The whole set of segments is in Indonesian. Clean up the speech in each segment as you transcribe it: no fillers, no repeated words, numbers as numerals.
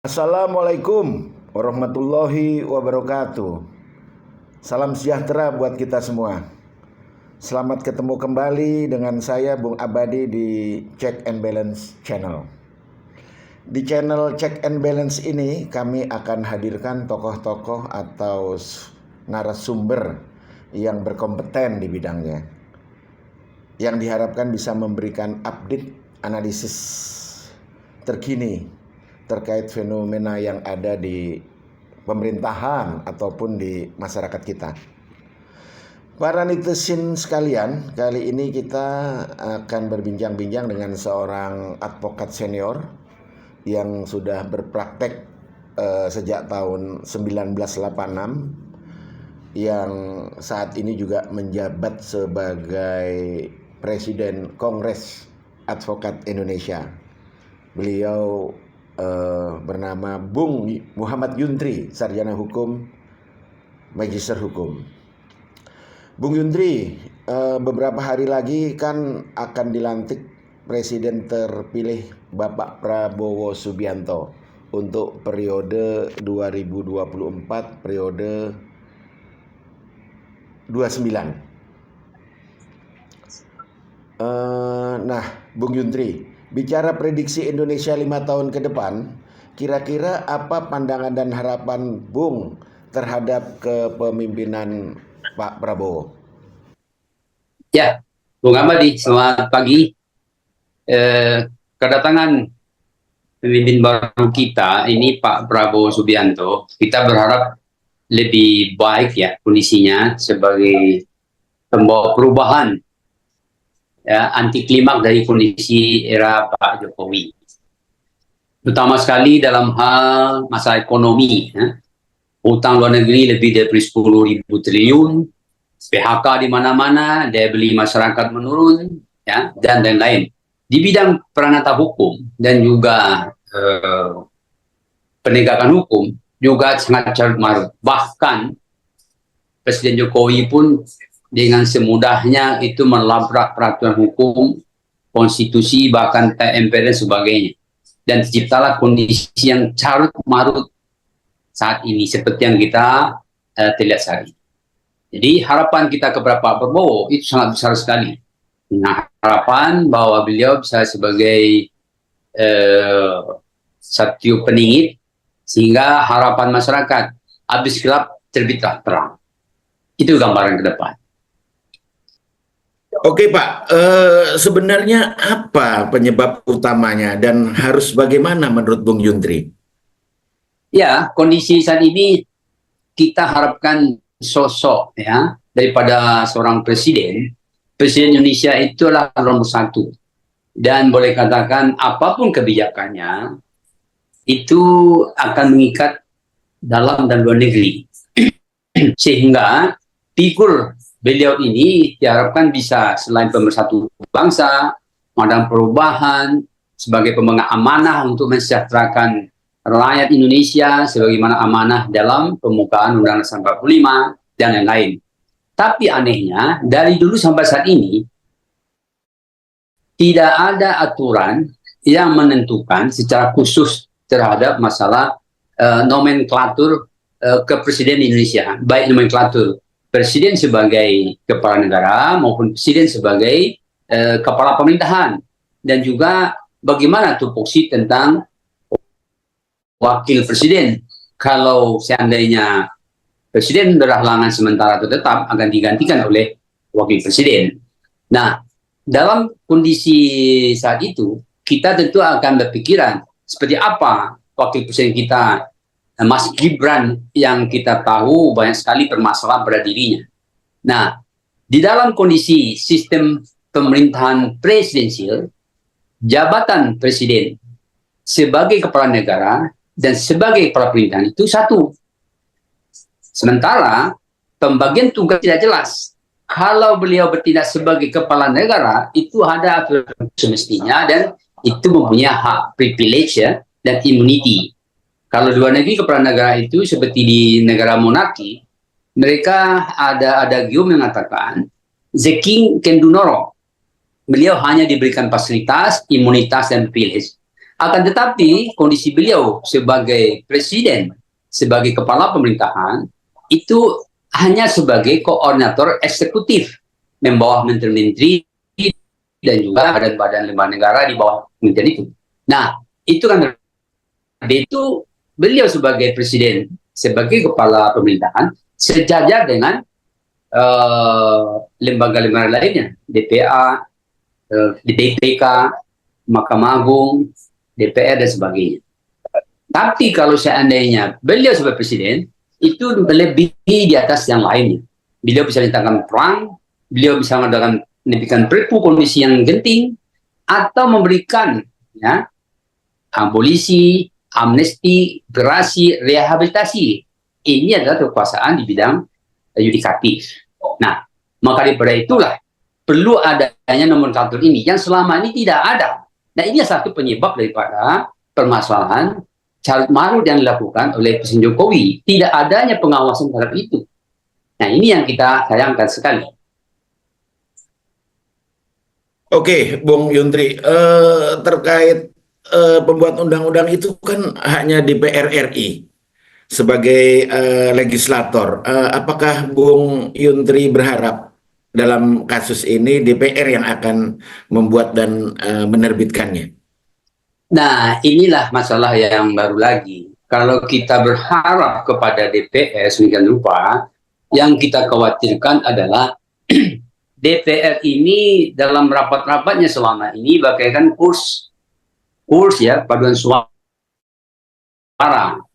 Assalamualaikum warahmatullahi wabarakatuh. Salam sejahtera buat kita semua. Selamat ketemu kembali dengan saya Bung Abadi di Check and Balance Channel. Di channel Check and Balance ini kami akan hadirkan tokoh-tokoh atau narasumber yang berkompeten di bidangnya, yang diharapkan bisa memberikan update analisis terkini terkait fenomena yang ada di pemerintahan ataupun di masyarakat kita. Para netizen sekalian, kali ini kita akan berbincang-bincang dengan seorang advokat senior yang sudah berpraktek sejak tahun 1986, yang saat ini juga menjabat sebagai Presiden Kongres Advokat Indonesia. Beliau bernama Bung Muhammad Yuntri, sarjana hukum, magister hukum. Bung Yuntri, beberapa hari lagi kan akan dilantik Presiden terpilih Bapak Prabowo Subianto untuk periode 2024, periode 29. Nah, Bung Yuntri, bicara prediksi Indonesia 5 tahun ke depan, kira-kira apa pandangan dan harapan Bung terhadap kepemimpinan Pak Prabowo? Ya, Bung Amadi, selamat pagi. Kedatangan pemimpin baru kita, ini Pak Prabowo Subianto, kita berharap lebih baik ya kondisinya sebagai pembawa perubahan, ya, anti klimaks dari kondisi era Pak Jokowi, terutama sekali dalam hal masalah ekonomi, ya. Utang luar negeri lebih dari 10.000 triliun, PHK di mana-mana, daya beli masyarakat menurun, ya, dan lain-lain. Di bidang peranata hukum dan juga penegakan hukum juga sangat carut marut. Bahkan Presiden Jokowi pun dengan semudahnya itu melabrak peraturan hukum, konstitusi, bahkan TMPR dan sebagainya. Dan terciptalah kondisi yang carut marut saat ini seperti yang kita terlihat saat ini. Jadi harapan kita kepada Pak Prabowo itu sangat besar sekali. Nah, harapan bahwa beliau bisa sebagai satu peningit, sehingga harapan masyarakat habis gelap terbitlah terang. Itu gambaran ke depan. Oke Pak, sebenarnya apa penyebab utamanya dan harus bagaimana menurut Bung Yuntri? Ya, kondisi saat ini kita harapkan sosok ya daripada seorang presiden. Presiden Indonesia itulah nomor satu, dan boleh katakan apapun kebijakannya itu akan mengikat dalam dan luar negeri. Sehingga figur beliau ini diharapkan bisa selain pemersatu bangsa, modal perubahan, sebagai pemegang amanah untuk mensejahterakan rakyat Indonesia, sebagaimana amanah dalam pembukaan Undang-Undang 45 dan lain-lain. Tapi anehnya, dari dulu sampai saat ini, tidak ada aturan yang menentukan secara khusus terhadap masalah nomenklatur kepresiden Indonesia, baik nomenklatur presiden sebagai kepala negara maupun presiden sebagai kepala pemerintahan, dan juga bagaimana tupoksi tentang wakil presiden. Kalau seandainya presiden berhalangan sementara atau tetap akan digantikan oleh wakil presiden. Nah, dalam kondisi saat itu kita tentu akan berpikiran seperti apa wakil presiden kita, Mas Gibran, yang kita tahu banyak sekali permasalahan pada dirinya. Nah, di dalam kondisi sistem pemerintahan presidensial, jabatan presiden sebagai kepala negara dan sebagai kepala pemerintahan itu satu. Sementara pembagian tugas tidak jelas. Kalau beliau bertindak sebagai kepala negara, itu ada semestinya dan itu mempunyai hak privilege ya, dan immunity. Kalau di luar negeri kepala negara itu seperti di negara monarki, mereka ada adagium yang mengatakan the king can do no wrong. Beliau hanya diberikan fasilitas, imunitas dan privilege. Akan tetapi kondisi beliau sebagai presiden, sebagai kepala pemerintahan, itu hanya sebagai koordinator eksekutif, membawa menteri-menteri dan juga badan-badan lembaga negara di bawah menteri itu. Nah, itu kan itu beliau sebagai presiden, sebagai kepala pemerintahan, sejajar dengan lembaga-lembaga lainnya, DPA, BPK, Mahkamah Agung, DPR dan sebagainya. Tapi kalau seandainya beliau sebagai presiden itu melebihi di atas yang lainnya. Beliau bisa menyatakan perang, beliau bisa menerbitkan perpu kondisi yang genting, atau memberikan ya abolisi, amnesti, gerasi, rehabilitasi. Ini adalah kekuasaan di bidang yudikatif. Nah, maka daripada itulah perlu adanya nomenklatur ini yang selama ini tidak ada. Nah, ini satu penyebab daripada permasalahan carut marut yang dilakukan oleh Presiden Jokowi. Tidak adanya pengawasan terhadap itu. Nah, ini yang kita sayangkan sekali. Oke, Bung Yuntri, terkait pembuat undang-undang itu kan hanya DPR RI sebagai legislator. Apakah Bung Yuntri berharap dalam kasus ini DPR yang akan membuat dan menerbitkannya? Nah, inilah masalah yang baru lagi. Kalau kita berharap kepada DPR sedemikian rupa, yang kita khawatirkan adalah DPR ini dalam rapat-rapatnya selama ini bagaikan kurs ya, paduan suara.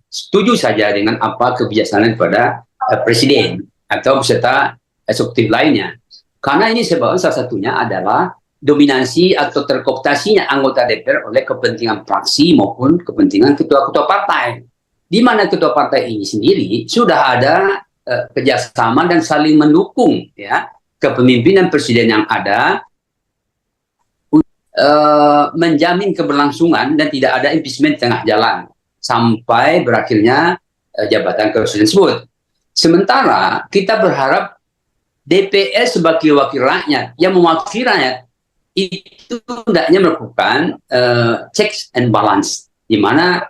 Setuju saja dengan apa kebijaksanaan pada presiden atau peserta eksekutif lainnya. Karena ini sebabnya salah satunya adalah dominasi atau terkooptasinya anggota DPR oleh kepentingan fraksi maupun kepentingan ketua-ketua partai. Di mana ketua partai ini sendiri sudah ada kerjasama dan saling mendukung ya kepemimpinan presiden yang ada, menjamin keberlangsungan dan tidak ada impeachment tengah jalan sampai berakhirnya jabatan presiden tersebut. Sementara kita berharap DPR sebagai wakil rakyat yang mewakili rakyat itu hendaknya melakukan checks and balance, di mana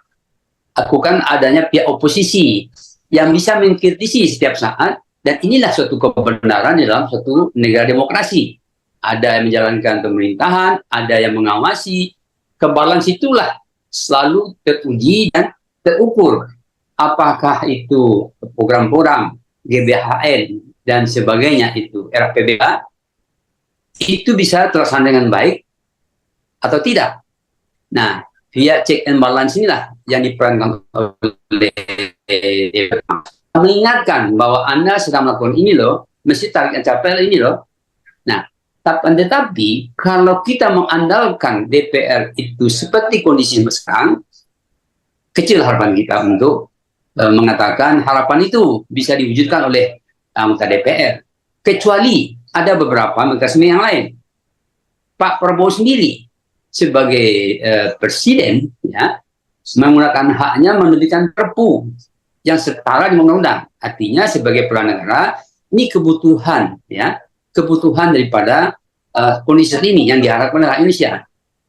lakukan adanya pihak oposisi yang bisa mengkritisi setiap saat, dan inilah suatu kebenaran di dalam suatu negara demokrasi. Ada yang menjalankan pemerintahan, ada yang mengawasi. Kebalans itulah selalu teruji dan terukur. Apakah itu program-program GBHN dan sebagainya itu RPBK itu bisa terlaksana dengan baik atau tidak. Nah, via check and balance inilah yang diperankan oleh mengingatkan bahwa Anda sedang melakukan ini loh, mesti tarik capai ini loh. Nah, tetapi kalau kita mengandalkan DPR itu seperti kondisi sekarang, kecil harapan kita untuk mengatakan harapan itu bisa diwujudkan oleh anggota DPR. Kecuali ada beberapa mekanisme yang lain. Pak Prabowo sendiri sebagai presiden ya menggunakan haknya menerbitkan perpu yang setara dengan undang-undang. Artinya sebagai peran negara ini kebutuhan ya, kebutuhan daripada kondisi ini yang diharapkan oleh Indonesia.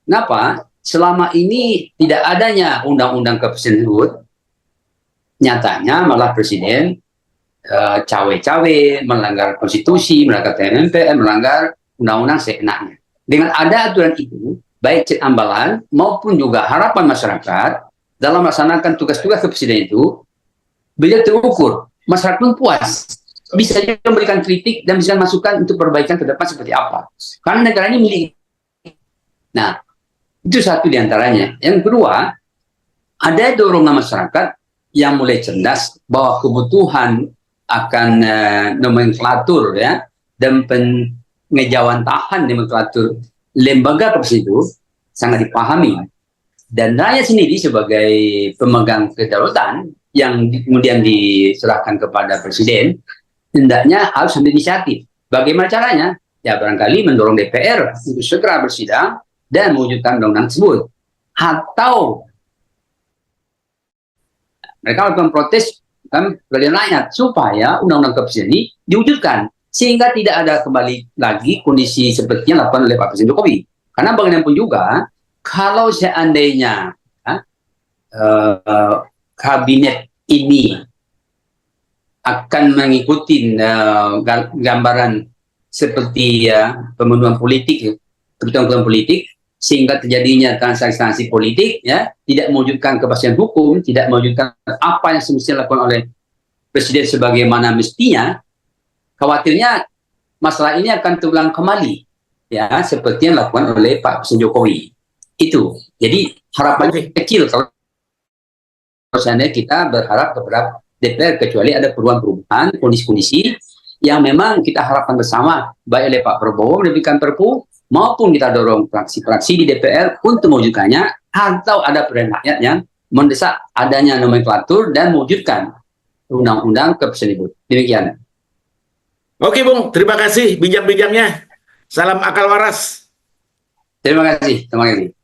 Kenapa? Selama ini tidak adanya undang-undang kepresidenan tersebut, nyatanya malah presiden cawe-cawe, melanggar konstitusi, melanggar TMMPR, melanggar undang-undang seenaknya. Dengan ada aturan itu, baik cek ambalan maupun juga harapan masyarakat dalam melaksanakan tugas-tugas kepresidenan itu, beliau terukur, masyarakat pun puas, bisa juga memberikan kritik dan bisa masukan untuk perbaikan ke depan seperti apa. Karena negara ini milik. Nah, itu satu diantaranya. Yang kedua, ada dorongan masyarakat yang mulai cerdas bahwa kebutuhan akan nomenklatur ya dan pengejawantahan nomenklatur lembaga kepresidenan itu sangat dipahami, dan rakyat sendiri sebagai pemegang kedaulatan yang kemudian diserahkan kepada presiden hendaknya harus ambil inisiatif. Bagaimana caranya? Ya barangkali mendorong DPR untuk segera bersidang dan mewujudkan undang-undang tersebut, atau mereka melakukan protes kan kalian rakyat supaya undang-undang kepresidenan ini diwujudkan sehingga tidak ada kembali lagi kondisi sepertinya dilakukan oleh Pak Presiden Jokowi. Karena bagaimanapun juga kalau seandainya kabinet ini akan mengikuti gambaran seperti pemenuhan politik, kebutuhan politik, sehingga terjadinya transaksi politik, ya, tidak mewujudkan kepastian hukum, tidak mewujudkan apa yang semestinya dilakukan oleh presiden sebagaimana mestinya, khawatirnya masalah ini akan terulang kembali, ya, seperti yang dilakukan oleh Pak Presiden Jokowi. Itu, jadi harapannya kecil kalau seandainya kita berharap kepada DPR, kecuali ada perubahan kondisi-kondisi yang memang kita harapkan bersama, baik oleh Pak Prabowo menerbitkan Perpu, maupun kita dorong fraksi-fraksi di DPR untuk mewujudkannya, atau ada peran rakyat yang mendesak adanya nomenklatur dan mewujudkan undang-undang kepresiden. Demikian. Oke Bung, terima kasih bincang-bincangnya. Salam akal waras. Terima kasih. Terima kasih.